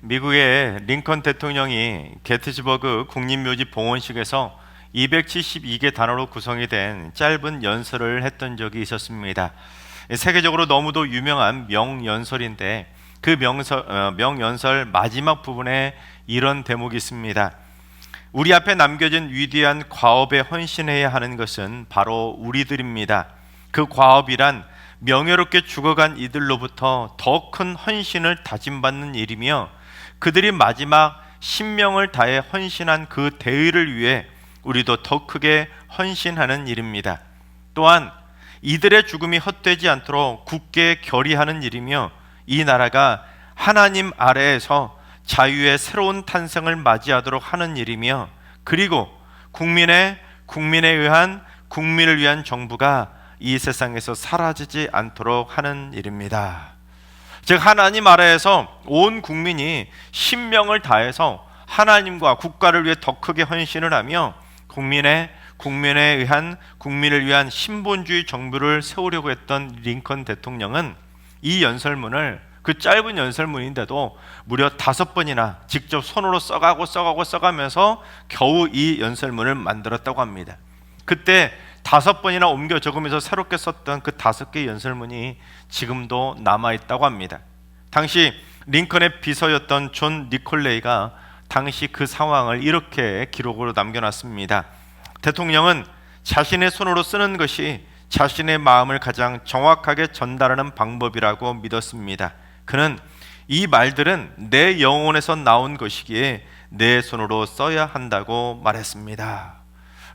미국의 링컨 대통령이 게티즈버그 국립묘지 봉헌식에서 272개 단어로 구성이 된 짧은 연설을 했던 적이 있었습니다. 세계적으로 너무도 유명한 명연설인데 그 명연설 마지막 부분에 이런 대목이 있습니다. 우리 앞에 남겨진 위대한 과업에 헌신해야 하는 것은 바로 우리들입니다. 그 과업이란 명예롭게 죽어간 이들로부터 더 큰 헌신을 다짐받는 일이며 그들이 마지막 신명을 다해 헌신한 그 대의를 위해 우리도 더 크게 헌신하는 일입니다. 또한 이들의 죽음이 헛되지 않도록 굳게 결의하는 일이며 이 나라가 하나님 아래에서 자유의 새로운 탄생을 맞이하도록 하는 일이며 그리고 국민을 위한 정부가 이 세상에서 사라지지 않도록 하는 일입니다. 즉 하나님 아래에서 온 국민이 신명을 다해서 하나님과 국가를 위해 더 크게 헌신을 하며 국민을 위한 신본주의 정부를 세우려고 했던 링컨 대통령은 이 연설문을 그 짧은 연설문인데도 무려 5번이나 직접 손으로 써가면서 겨우 이 연설문을 만들었다고 합니다. 그때 5번이나 옮겨 적으면서 새롭게 썼던 그 5개의 연설문이 지금도 남아있다고 합니다. 당시 링컨의 비서였던 존 니콜레이가 당시 그 상황을 이렇게 기록으로 남겨놨습니다. 대통령은 자신의 손으로 쓰는 것이 자신의 마음을 가장 정확하게 전달하는 방법이라고 믿었습니다. 그는 이 말들은 내 영혼에서 나온 것이기에 내 손으로 써야 한다고 말했습니다.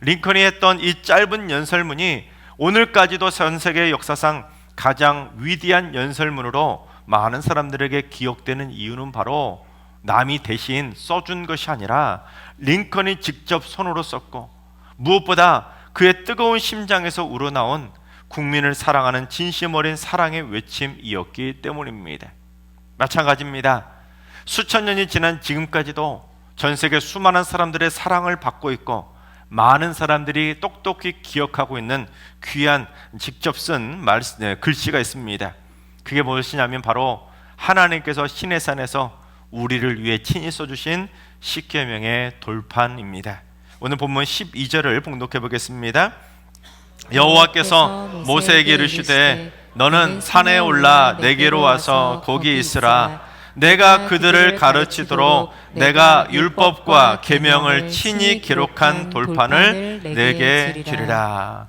링컨이 했던 이 짧은 연설문이 오늘까지도 전 세계 역사상 가장 위대한 연설문으로 많은 사람들에게 기억되는 이유는 바로 남이 대신 써준 것이 아니라 링컨이 직접 손으로 썼고 무엇보다 그의 뜨거운 심장에서 우러나온 국민을 사랑하는 진심 어린 사랑의 외침이었기 때문입니다. 마찬가지입니다. 수천 년이 지난 지금까지도 전 세계 수많은 사람들의 사랑을 받고 있고 많은 사람들이 똑똑히 기억하고 있는 귀한 직접 쓴 글씨가 있습니다. 그게 무엇이냐면 바로 하나님께서 시내산에서 우리를 위해 친히 써주신 십계명의 돌판입니다. 오늘 본문 12절을 봉독해 보겠습니다. 여호와께서 모세에게 이르시되 너는 산에 올라 내게로 와서 거기 있으라. 내가 그들을 가르치도록 내가 율법과 계명을 친히 기록한 돌판을 내게 주리라.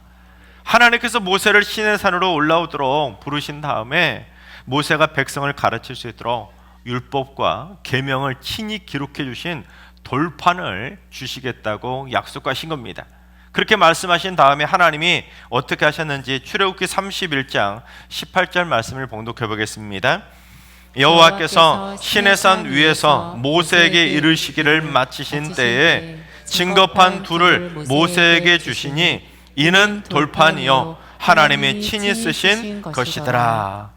하나님께서 모세를 시내산으로 올라오도록 부르신 다음에 모세가 백성을 가르칠 수 있도록 율법과 계명을 친히 기록해 주신 돌판을 주시겠다고 약속하신 겁니다. 그렇게 말씀하신 다음에 하나님이 어떻게 하셨는지 출애굽기 31장 18절 말씀을 봉독해 보겠습니다. 여호와께서 시내산 위에서 모세에게 이르시기를 마치신 때에 증거판 둘을 모세에게 주시니 이는 돌판이요 하나님이 친히 쓰신 것이더라.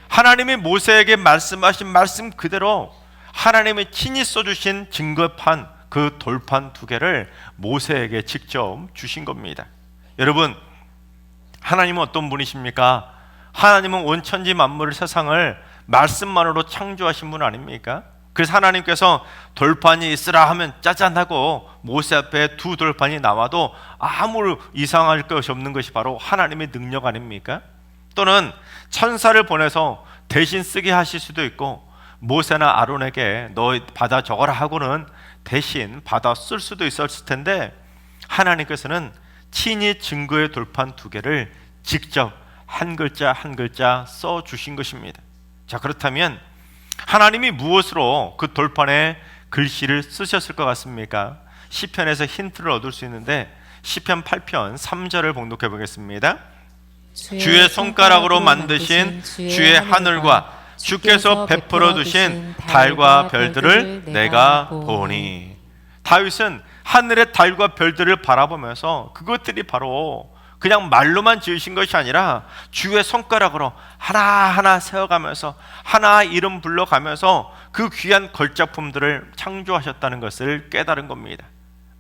하나님이 모세에게 말씀하신 말씀 그대로 하나님이 친히 써주신 증거판 그 돌판 2개를 모세에게 직접 주신 겁니다. 여러분, 하나님은 어떤 분이십니까? 하나님은 온 천지 만물 세상을 말씀만으로 창조하신 분 아닙니까? 그래서 하나님께서 돌판이 있으라 하면 짜잔하고 모세 앞에 2 돌판이 나와도 아무 이상할 것이 없는 것이 바로 하나님의 능력 아닙니까? 또는 천사를 보내서 대신 쓰게 하실 수도 있고 모세나 아론에게 너 받아 적어라 하고는 대신 받아 쓸 수도 있었을 텐데 하나님께서는 친히 증거의 돌판 2개를 직접 한 글자 한 글자 써 주신 것입니다. 자, 그렇다면 하나님이 무엇으로 그 돌판에 글씨를 쓰셨을 것 같습니까? 시편에서 힌트를 얻을 수 있는데 시편 8편 3절을 봉독해 보겠습니다. 주의 손가락으로 만드신 주의 하늘과 주께서 베풀어 두신 달과 별들을 내가 보니. 다윗은 하늘의 달과 별들을 바라보면서 그것들이 바로 그냥 말로만 지으신 것이 아니라 주의 손가락으로 하나하나 세워가면서 하나 이름 불러가면서 그 귀한 걸작품들을 창조하셨다는 것을 깨달은 겁니다.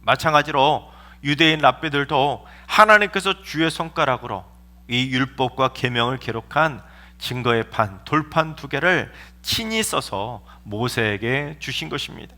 마찬가지로 유대인 랍비들도 하나님께서 주의 손가락으로 이 율법과 계명을 기록한 증거의 판, 돌판 두 개를 친히 써서 모세에게 주신 것입니다.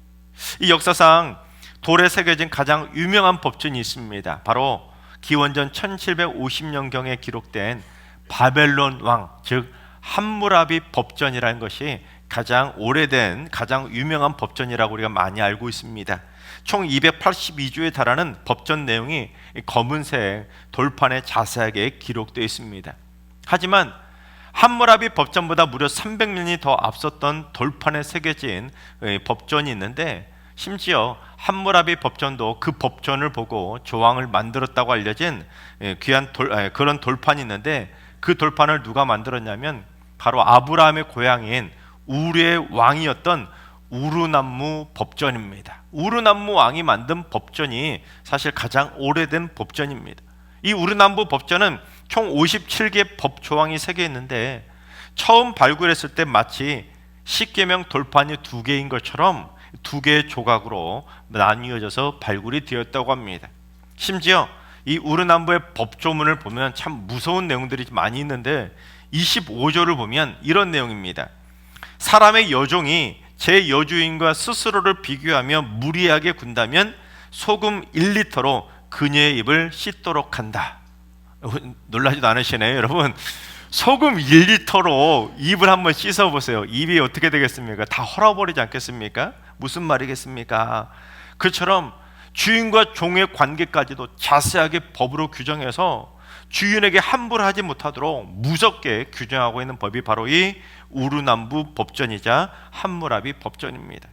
이 역사상 돌에 새겨진 가장 유명한 법전이 있습니다. 바로 기원전 1750년경에 기록된 바벨론 왕, 즉 함무라비 법전이라는 것이 가장 오래된, 가장 유명한 법전이라고 우리가 많이 알고 있습니다. 총 282조에 달하는 법전 내용이 검은색 돌판에 자세하게 기록되어 있습니다. 하지만 함무라비 법전보다 무려 300년이 더 앞섰던 돌판에 새겨진 법전이 있는데, 심지어 함무라비 법전도 그 법전을 보고 조항을 만들었다고 알려진 귀한 그런 돌판이 있는데, 그 돌판을 누가 만들었냐면 바로 아브라함의 고향인 우르의 왕이었던 우르남무 법전입니다. 우르남무 왕이 만든 법전이 사실 가장 오래된 법전입니다. 이 우르남무 법전은 총 57개의 법 조항이 새겨 있는데, 처음 발굴했을 때 마치 십계명 돌판이 두 개인 것처럼 두 개의 조각으로 나뉘어져서 발굴이 되었다고 합니다. 심지어 이 우르남부의 법조문을 보면 참 무서운 내용들이 많이 있는데, 25조를 보면 이런 내용입니다. 사람의 여종이 제 여주인과 스스로를 비교하며 무리하게 군다면 소금 1리터로 그녀의 입을 씻도록 한다. 놀라지도 않으시네요, 여러분. 소금 1리터로 입을 한번 씻어보세요. 입이 어떻게 되겠습니까? 다 헐어버리지 않겠습니까? 무슨 말이겠습니까? 그처럼 주인과 종의 관계까지도 자세하게 법으로 규정해서 주인에게 함부로 하지 못하도록 무섭게 규정하고 있는 법이 바로 이 우르남부 법전이자 함무라비 법전입니다.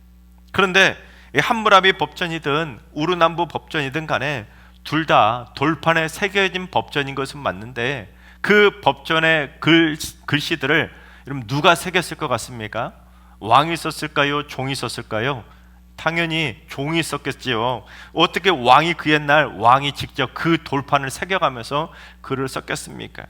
그런데 이 함무라비 법전이든 우르남부 법전이든 간에 둘 다 돌판에 새겨진 법전인 것은 맞는데, 그 법전의 글씨들을 여러분 누가 새겼을 것 같습니까? 왕이 썼을까요? 종이 썼을까요? 당연히 종이 썼겠지요. 어떻게 왕이 그 옛날 왕이 직접 그 돌판을 새겨가면서 글을 썼겠습니까?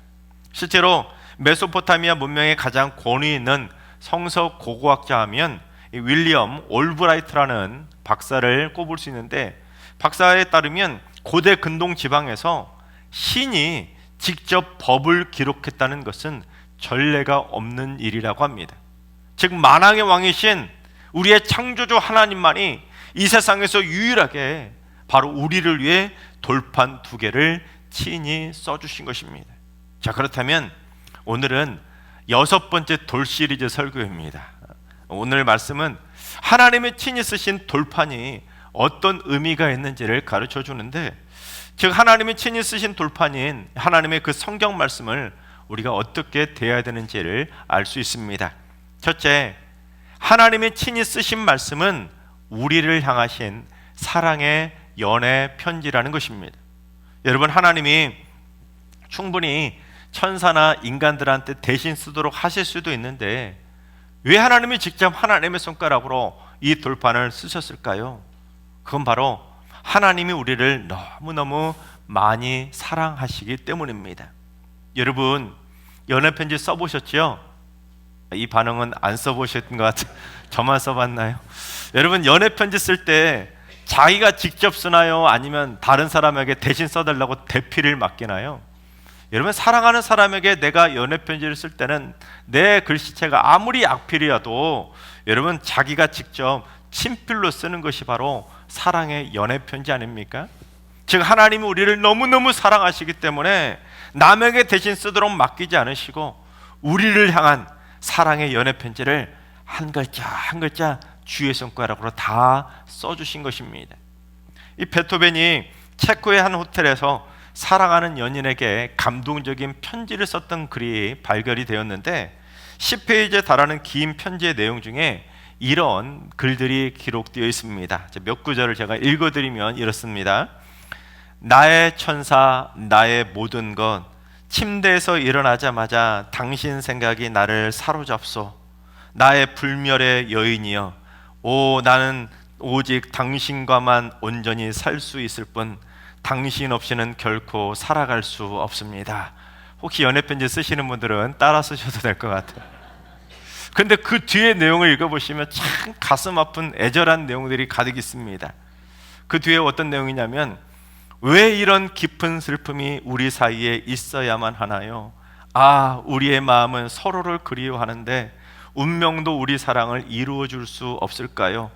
실제로 메소포타미아 문명의 가장 권위 있는 성서 고고학자 하면 윌리엄 올브라이트라는 박사를 꼽을 수 있는데, 박사에 따르면 고대 근동 지방에서 신이 직접 법을 기록했다는 것은 전례가 없는 일이라고 합니다. 즉 만왕의 왕이신 우리의 창조주 하나님만이 이 세상에서 유일하게 바로 우리를 위해 돌판 두 개를 친히 써주신 것입니다. 자, 그렇다면 오늘은 6번째 돌 시리즈 설교입니다. 오늘 말씀은 하나님의 친히 쓰신 돌판이 어떤 의미가 있는지를 가르쳐 주는데, 즉 하나님이 친히 쓰신 돌판인 하나님의 그 성경 말씀을 우리가 어떻게 대해야 되는지를 알 수 있습니다. 첫째, 하나님이 친히 쓰신 말씀은 우리를 향하신 사랑의 연애 편지라는 것입니다. 여러분, 하나님이 충분히 천사나 인간들한테 대신 쓰도록 하실 수도 있는데, 왜 하나님이 직접 하나님의 손가락으로 이 돌판을 쓰셨을까요? 그건 바로 하나님이 우리를 너무너무 많이 사랑하시기 때문입니다. 여러분, 연애편지 써보셨죠? 이 반응은 안 써보셨던 것 같아요. 저만 써봤나요? 여러분, 연애편지 쓸 때 자기가 직접 쓰나요? 아니면 다른 사람에게 대신 써달라고 대피를 맡기나요? 여러분, 사랑하는 사람에게 내가 연애편지를 쓸 때는 내 글씨체가 아무리 악필이라도 여러분 자기가 직접 친필로 쓰는 것이 바로 사랑의 연애편지 아닙니까? 즉 하나님이 우리를 너무너무 사랑하시기 때문에 남에게 대신 쓰도록 맡기지 않으시고 우리를 향한 사랑의 연애편지를 한 글자 한 글자 주의 손가락으로 다 써주신 것입니다. 이 베토벤이 체코의 한 호텔에서 사랑하는 연인에게 감동적인 편지를 썼던 글이 발견이 되었는데, 10페이지에 달하는 긴 편지의 내용 중에 이런 글들이 기록되어 있습니다. 몇 구절을 제가 읽어드리면 이렇습니다. 나의 천사, 나의 모든 것, 침대에서 일어나자마자 당신 생각이 나를 사로잡소. 나의 불멸의 여인이여, 오 나는 오직 당신과만 온전히 살 수 있을 뿐 당신 없이는 결코 살아갈 수 없습니다. 혹시 연애편지 쓰시는 분들은 따라 쓰셔도 될 것 같아요. 근데 그 뒤에 내용을 읽어보시면 참 가슴 아픈 애절한 내용들이 가득 있습니다. 그 뒤에 어떤 내용이냐면, 왜 이런 깊은 슬픔이 우리 사이에 있어야만 하나요? 우리의 마음은 서로를 그리워하는데 운명도 우리 사랑을 이루어 줄 수 없을까요?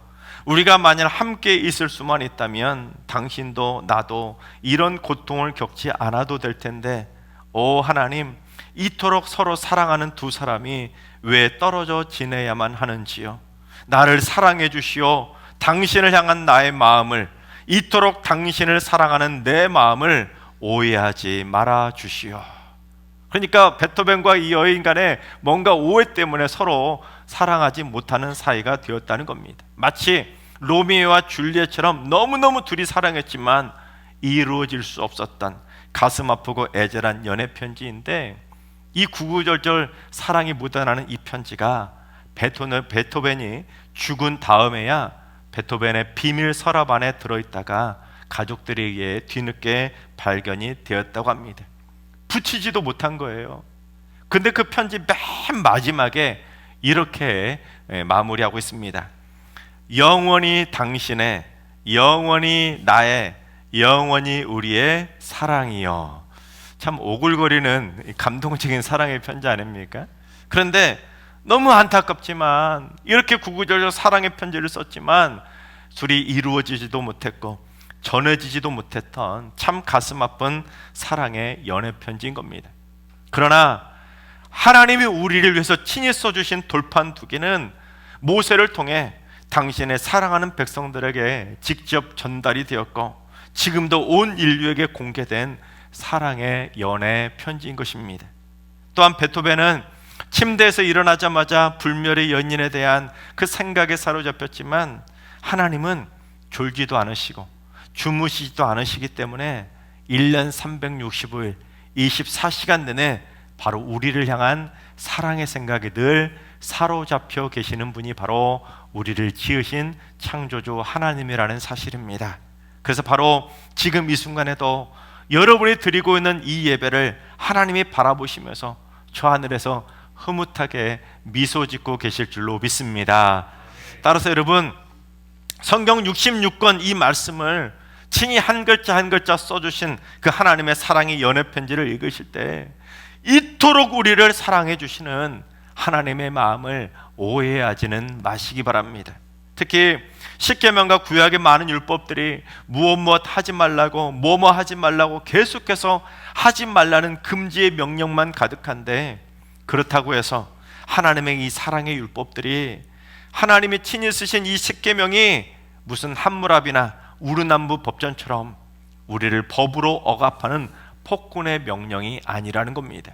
우리가 만약 함께 있을 수만 있다면 당신도 나도 이런 고통을 겪지 않아도 될 텐데, 오 하나님, 이토록 서로 사랑하는 두 사람이 왜 떨어져 지내야만 하는지요? 나를 사랑해 주시오. 당신을 향한 나의 마음을, 이토록 당신을 사랑하는 내 마음을 오해하지 말아 주시오. 그러니까 베토벤과 이 여인 간에 뭔가 오해 때문에 서로 사랑하지 못하는 사이가 되었다는 겁니다. 마치 로미오와 줄리엣처럼 너무너무 둘이 사랑했지만 이루어질 수 없었던 가슴 아프고 애절한 연애 편지인데, 이 구구절절 사랑이 묻어나는 이 편지가 베토벤이 죽은 다음에야 베토벤의 비밀 서랍 안에 들어있다가 가족들에 의해 뒤늦게 발견이 되었다고 합니다. 붙이지도 못한 거예요. 근데 그 편지 맨 마지막에 이렇게 마무리하고 있습니다. 영원히 당신의, 영원히 나의, 영원히 우리의 사랑이여. 참 오글거리는 감동적인 사랑의 편지 아닙니까? 그런데 너무 안타깝지만 이렇게 구구절절 사랑의 편지를 썼지만 둘이 이루어지지도 못했고 전해지지도 못했던 참 가슴 아픈 사랑의 연애 편지인 겁니다. 그러나 하나님이 우리를 위해서 친히 써주신 돌판 두 개는 모세를 통해 당신의 사랑하는 백성들에게 직접 전달이 되었고 지금도 온 인류에게 공개된 사랑의 연애 편지인 것입니다. 또한 베토벤은 침대에서 일어나자마자 불멸의 연인에 대한 그 생각에 사로잡혔지만 하나님은 졸지도 않으시고 주무시지도 않으시기 때문에 1년 365일 24시간 내내 바로 우리를 향한 사랑의 생각에 늘 사로잡혀 계시는 분이 바로 우리를 지으신 창조주 하나님이라는 사실입니다. 그래서 바로 지금 이 순간에도 여러분이 드리고 있는 이 예배를 하나님이 바라보시면서 저 하늘에서 흐뭇하게 미소 짓고 계실 줄로 믿습니다. 따라서 여러분, 성경 66권 이 말씀을 친히 한 글자 한 글자 써주신 그 하나님의 사랑의 연애 편지를 읽으실 때 이토록 우리를 사랑해 주시는 하나님의 마음을 오해하지는 마시기 바랍니다. 특히 십계명과 구약의 많은 율법들이 무엇 하지 말라고 뭐뭐 하지 말라고 계속해서 하지 말라는 금지의 명령만 가득한데, 그렇다고 해서 하나님의 이 사랑의 율법들이, 하나님이 친히 쓰신 이 십계명이 무슨 함무라비나 우르남부 법전처럼 우리를 법으로 억압하는 폭군의 명령이 아니라는 겁니다.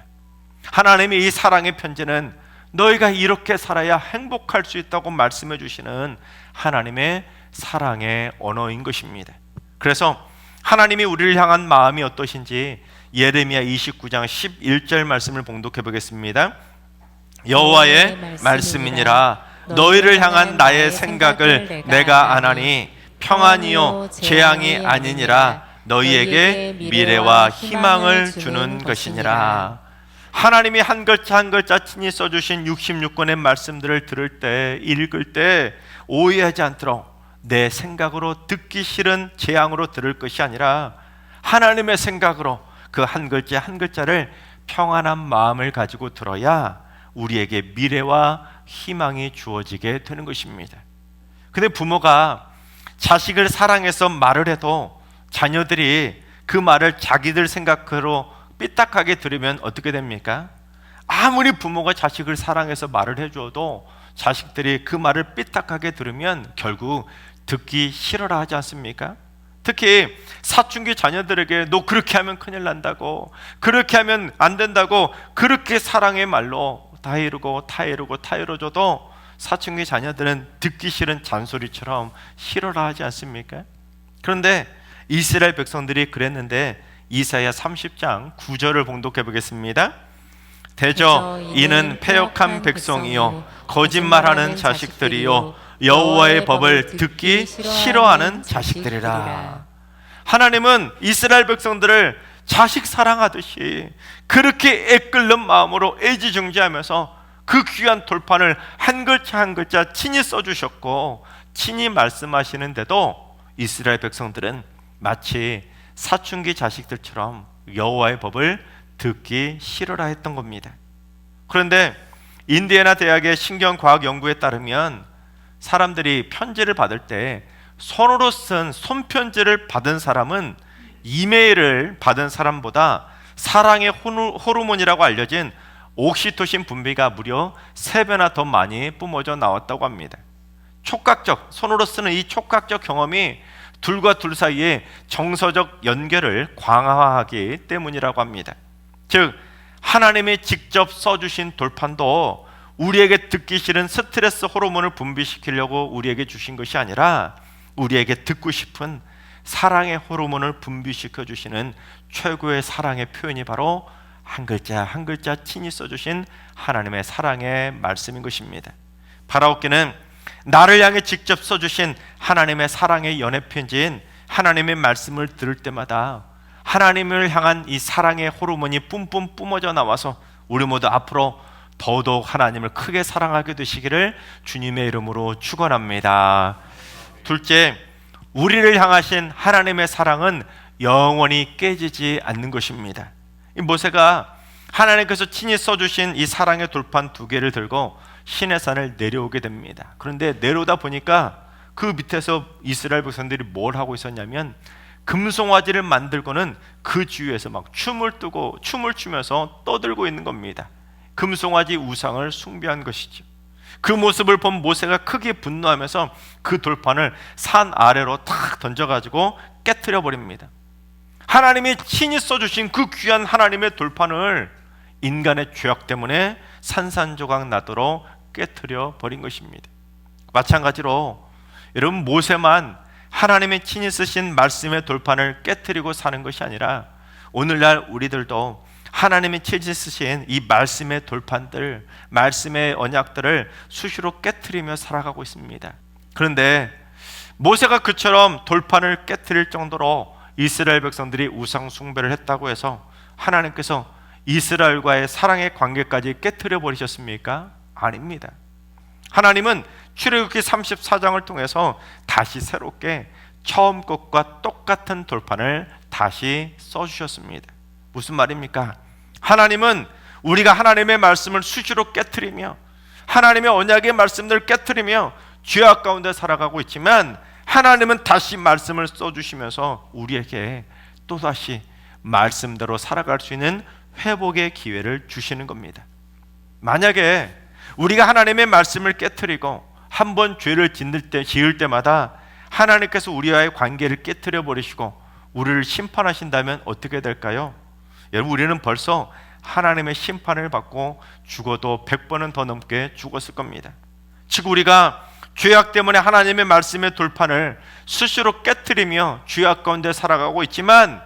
하나님의 이 사랑의 편지는 너희가 이렇게 살아야 행복할 수 있다고 말씀해 주시는 하나님의 사랑의 언어인 것입니다. 그래서 하나님이 우리를 향한 마음이 어떠신지 예레미야 29장 11절 말씀을 봉독해 보겠습니다. 여호와의 말씀이니라. 너희를 향한 나의 생각을 내가 아나니 평안이요 재앙이 아니니라. 너희에게 미래와 희망을 주는 것이니라. 하나님이 한 글자 한 글자 친히 써주신 66권의 말씀들을 들을 때, 읽을 때 오해하지 않도록 내 생각으로 듣기 싫은 재앙으로 들을 것이 아니라 하나님의 생각으로 그 한 글자 한 글자를 평안한 마음을 가지고 들어야 우리에게 미래와 희망이 주어지게 되는 것입니다. 근데 부모가 자식을 사랑해서 말을 해도 자녀들이 그 말을 자기들 생각으로 삐딱하게 들으면 어떻게 됩니까? 아무리 부모가 자식을 사랑해서 말을 해줘도 자식들이 그 말을 삐딱하게 들으면 결국 듣기 싫어라 하지 않습니까? 특히 사춘기 자녀들에게 너 그렇게 하면 큰일 난다고, 그렇게 하면 안 된다고 그렇게 사랑의 말로 다 이루어줘도 사춘기 자녀들은 듣기 싫은 잔소리처럼 싫어라 하지 않습니까? 그런데 이스라엘 백성들이 그랬는데 이사야 30장 9절을 봉독해 보겠습니다. 대저 이는 패역한 백성이요 거짓말하는 자식들이요 여호와의 법을 듣기 싫어하는 자식들이라. 하나님은 이스라엘 백성들을 자식 사랑하듯이 그렇게 애끓는 마음으로 애지중지하면서 그 귀한 돌판을 한 글자 한 글자 친히 써주셨고 친히 말씀하시는데도 이스라엘 백성들은 마치 사춘기 자식들처럼 여호와의 법을 듣기 싫어라 했던 겁니다. 그런데 인디애나 대학의 신경과학 연구에 따르면 사람들이 편지를 받을 때 손으로 쓴 손편지를 받은 사람은 이메일을 받은 사람보다 사랑의 호르몬이라고 알려진 옥시토신 분비가 무려 3배나 더 많이 뿜어져 나왔다고 합니다. 촉각적, 손으로 쓰는 이 촉각적 경험이 둘과 둘 사이에 정서적 연결을 강화하기 때문이라고 합니다. 즉 하나님이 직접 써주신 돌판도 우리에게 듣기 싫은 스트레스 호르몬을 분비시키려고 우리에게 주신 것이 아니라 우리에게 듣고 싶은 사랑의 호르몬을 분비시켜 주시는 최고의 사랑의 표현이 바로 한 글자 한 글자 친히 써주신 하나님의 사랑의 말씀인 것입니다. 바라옵기는 나를 향해 직접 써주신 하나님의 사랑의 연애 편지인 하나님의 말씀을 들을 때마다 하나님을 향한 이 사랑의 호르몬이 뿜뿜 뿜어져 나와서 우리 모두 앞으로 더더욱 하나님을 크게 사랑하게 되시기를 주님의 이름으로 축원합니다. 둘째, 우리를 향하신 하나님의 사랑은 영원히 깨지지 않는 것입니다. 이 모세가 하나님께서 친히 써주신 이 사랑의 돌판 2개를 들고 시내산을 내려오게 됩니다. 그런데 내려오다 보니까 그 밑에서 이스라엘 백성들이 뭘 하고 있었냐면 금송아지를 만들고는 그 주위에서 막 춤을 추면서 떠들고 있는 겁니다. 금송아지 우상을 숭배한 것이죠. 그 모습을 본 모세가 크게 분노하면서 그 돌판을 산 아래로 탁 던져가지고 깨트려 버립니다. 하나님이 친히 써주신 그 귀한 하나님의 돌판을 인간의 죄악 때문에 산산조각 나도록 깨트려 버린 것입니다. 마찬가지로 여러분, 모세만 하나님의 친히 쓰신 말씀의 돌판을 깨트리고 사는 것이 아니라 오늘날 우리들도 하나님이 친히 쓰신 이 말씀의 돌판들, 말씀의 언약들을 수시로 깨트리며 살아가고 있습니다. 그런데 모세가 그처럼 돌판을 깨트릴 정도로 이스라엘 백성들이 우상 숭배를 했다고 해서 하나님께서 이스라엘과의 사랑의 관계까지 깨트려 버리셨습니까? 아닙니다. 하나님은 출애굽기 34장을 통해서 다시 새롭게 처음 것과 똑같은 돌판을 다시 써주셨습니다. 무슨 말입니까? 하나님은 우리가 하나님의 말씀을 수시로 깨트리며 하나님의 언약의 말씀들을 깨트리며 죄악 가운데 살아가고 있지만 하나님은 다시 말씀을 써주시면서 우리에게 또다시 말씀대로 살아갈 수 있는 회복의 기회를 주시는 겁니다. 만약에 우리가 하나님의 말씀을 깨트리고 한번 죄를 지을 때마다 하나님께서 우리와의 관계를 깨트려 버리시고 우리를 심판하신다면 어떻게 될까요? 여러분, 우리는 벌써 하나님의 심판을 받고 죽어도 100번은 더 넘게 죽었을 겁니다. 즉 우리가 죄악 때문에 하나님의 말씀의 돌판을 수시로 깨트리며 죄악 가운데 살아가고 있지만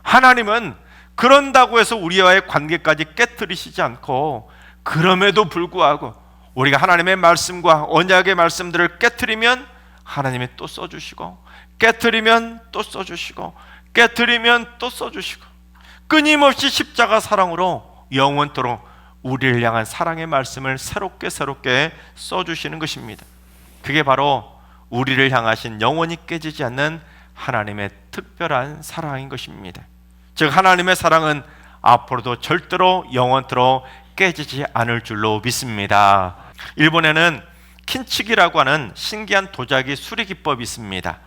하나님은 그런다고 해서 우리와의 관계까지 깨트리시지 않고 그럼에도 불구하고 우리가 하나님의 말씀과 언약의 말씀들을 깨트리면 하나님이 또 써주시고 깨트리면 또 써주시고 깨트리면 또 써주시고 끊임없이 십자가 사랑으로 영원토록 우리를 향한 사랑의 말씀을 새롭게 써주시는 것입니다. 그게 바로 우리를 향하신 영원히 깨지지 않는 하나님의 특별한 사랑인 것입니다. 즉 하나님의 사랑은 앞으로도 절대로 영원토록 깨지지 않을 줄로 믿습니다. 일본에는 킨치기라고 하는 신기한 도자기 수리 기법이 있습니다.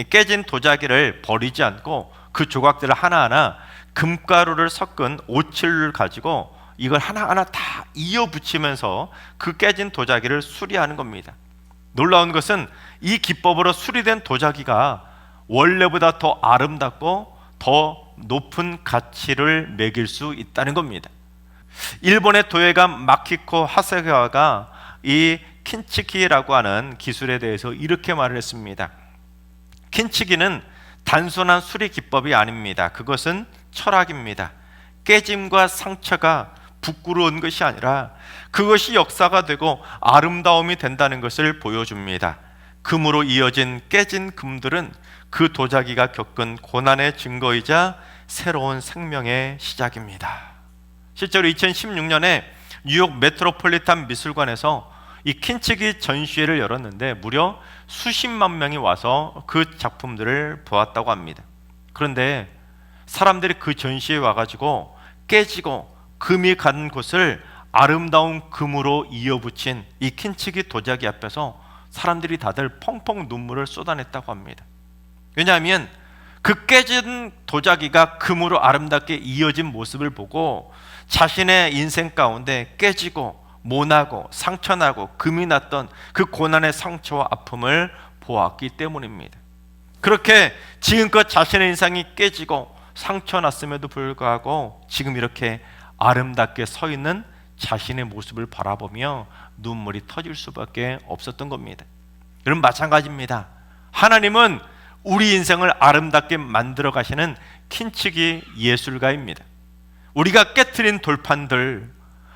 깨진 도자기를 버리지 않고 그 조각들을 하나하나 금가루를 섞은 오칠을 가지고 이걸 하나하나 다 이어 붙이면서 그 깨진 도자기를 수리하는 겁니다. 놀라운 것은 이 기법으로 수리된 도자기가 원래보다 더 아름답고 더 높은 가치를 매길 수 있다는 겁니다. 일본의 도예가 마키코 하세가와가 이 킨치기라고 하는 기술에 대해서 이렇게 말을 했습니다. 킨치기는 단순한 수리 기법이 아닙니다. 그것은 철학입니다. 깨짐과 상처가 부끄러운 것이 아니라 그것이 역사가 되고 아름다움이 된다는 것을 보여줍니다. 금으로 이어진 깨진 금들은 그 도자기가 겪은 고난의 증거이자 새로운 생명의 시작입니다. 실제로 2016년에 뉴욕 메트로폴리탄 미술관에서 이 킨치기 전시회를 열었는데 무려 수십만 명이 와서 그 작품들을 보았다고 합니다. 그런데 사람들이 그 전시회에 와가지고 깨지고 금이 간 곳을 아름다운 금으로 이어붙인 이 킨치기 도자기 앞에서 사람들이 다들 펑펑 눈물을 쏟아냈다고 합니다. 왜냐하면 그 깨진 도자기가 금으로 아름답게 이어진 모습을 보고 자신의 인생 가운데 깨지고 모나고 상처나고 금이 났던 그 고난의 상처와 아픔을 보았기 때문입니다. 그렇게 지금껏 자신의 인생이 깨지고 상처났음에도 불구하고 지금 이렇게 아름답게 서 있는 자신의 모습을 바라보며 눈물이 터질 수밖에 없었던 겁니다. 여러분, 마찬가지입니다. 하나님은 우리 인생을 아름답게 만들어 가시는 킨치기 예술가입니다. 우리가 깨트린 돌판들,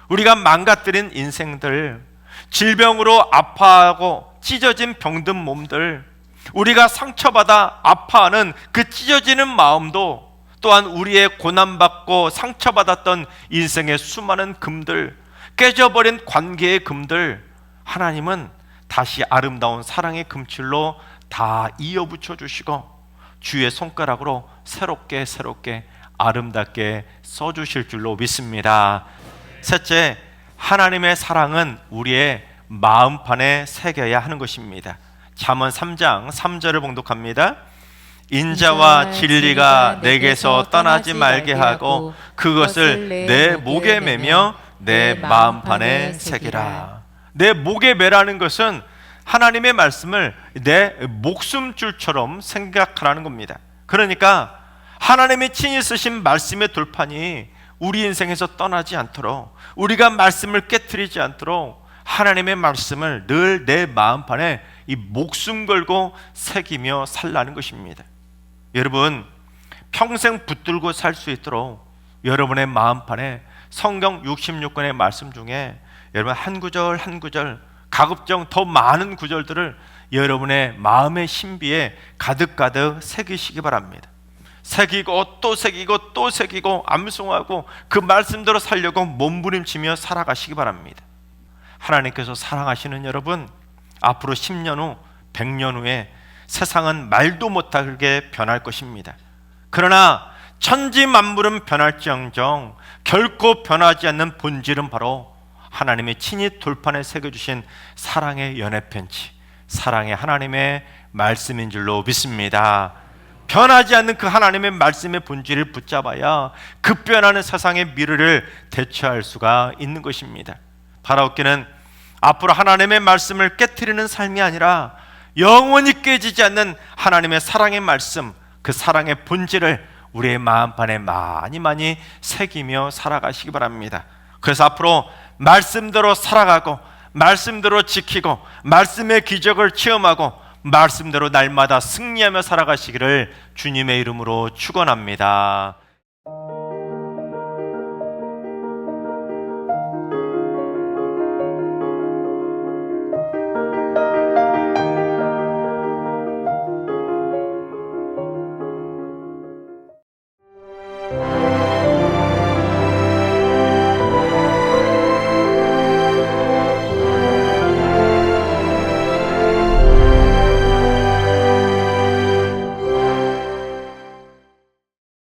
우리가 망가뜨린 인생들, 질병으로 아파하고 찢어진 병든 몸들, 우리가 상처받아 아파하는 그 찢어지는 마음도, 또한 우리의 고난받고 상처받았던 인생의 수많은 금들, 깨져버린 관계의 금들, 하나님은 다시 아름다운 사랑의 금칠로 다 이어붙여 주시고 주의 손가락으로 새롭게 아름답게 써주실 줄로 믿습니다. 셋째, 하나님의 사랑은 우리의 마음판에 새겨야 하는 것입니다. 잠언 3장 3절을 봉독합니다. 인자와 진리가 내게서 떠나지 말게 하고 그것을 내 목에 매며 내 마음판에 새기라. 내 목에 매라는 것은 하나님의 말씀을 내 목숨줄처럼 생각하라는 겁니다. 그러니까 하나님이 친히 쓰신 말씀의 돌판이 우리 인생에서 떠나지 않도록, 우리가 말씀을 깨트리지 않도록 하나님의 말씀을 늘 내 마음판에 이 목숨 걸고 새기며 살라는 것입니다. 여러분, 평생 붙들고 살 수 있도록 여러분의 마음판에 성경 66권의 말씀 중에 여러분 한 구절 한 구절, 가급적 더 많은 구절들을 여러분의 마음의 신비에 가득가득 새기시기 바랍니다. 새기고 또 새기고 또 새기고 암송하고 그 말씀대로 살려고 몸부림치며 살아가시기 바랍니다. 하나님께서 사랑하시는 여러분, 앞으로 10년 후, 100년 후에 세상은 말도 못하게 변할 것입니다. 그러나 천지 만물은 변할지언정 결코 변하지 않는 본질은 바로 하나님의 친히 돌판에 새겨주신 사랑의 연애편지, 사랑의 하나님의 말씀인 줄로 믿습니다. 변하지 않는 그 하나님의 말씀의 본질을 붙잡아야 급변하는 세상의 미래를 대처할 수가 있는 것입니다. 바라옵기는 앞으로 하나님의 말씀을 깨트리는 삶이 아니라 영원히 깨지지 않는 하나님의 사랑의 말씀, 그 사랑의 본질을 우리의 마음판에 많이 새기며 살아가시기 바랍니다. 그래서 앞으로 말씀대로 살아가고 말씀대로 지키고 말씀의 기적을 체험하고 말씀대로 날마다 승리하며 살아가시기를 주님의 이름으로 축원합니다.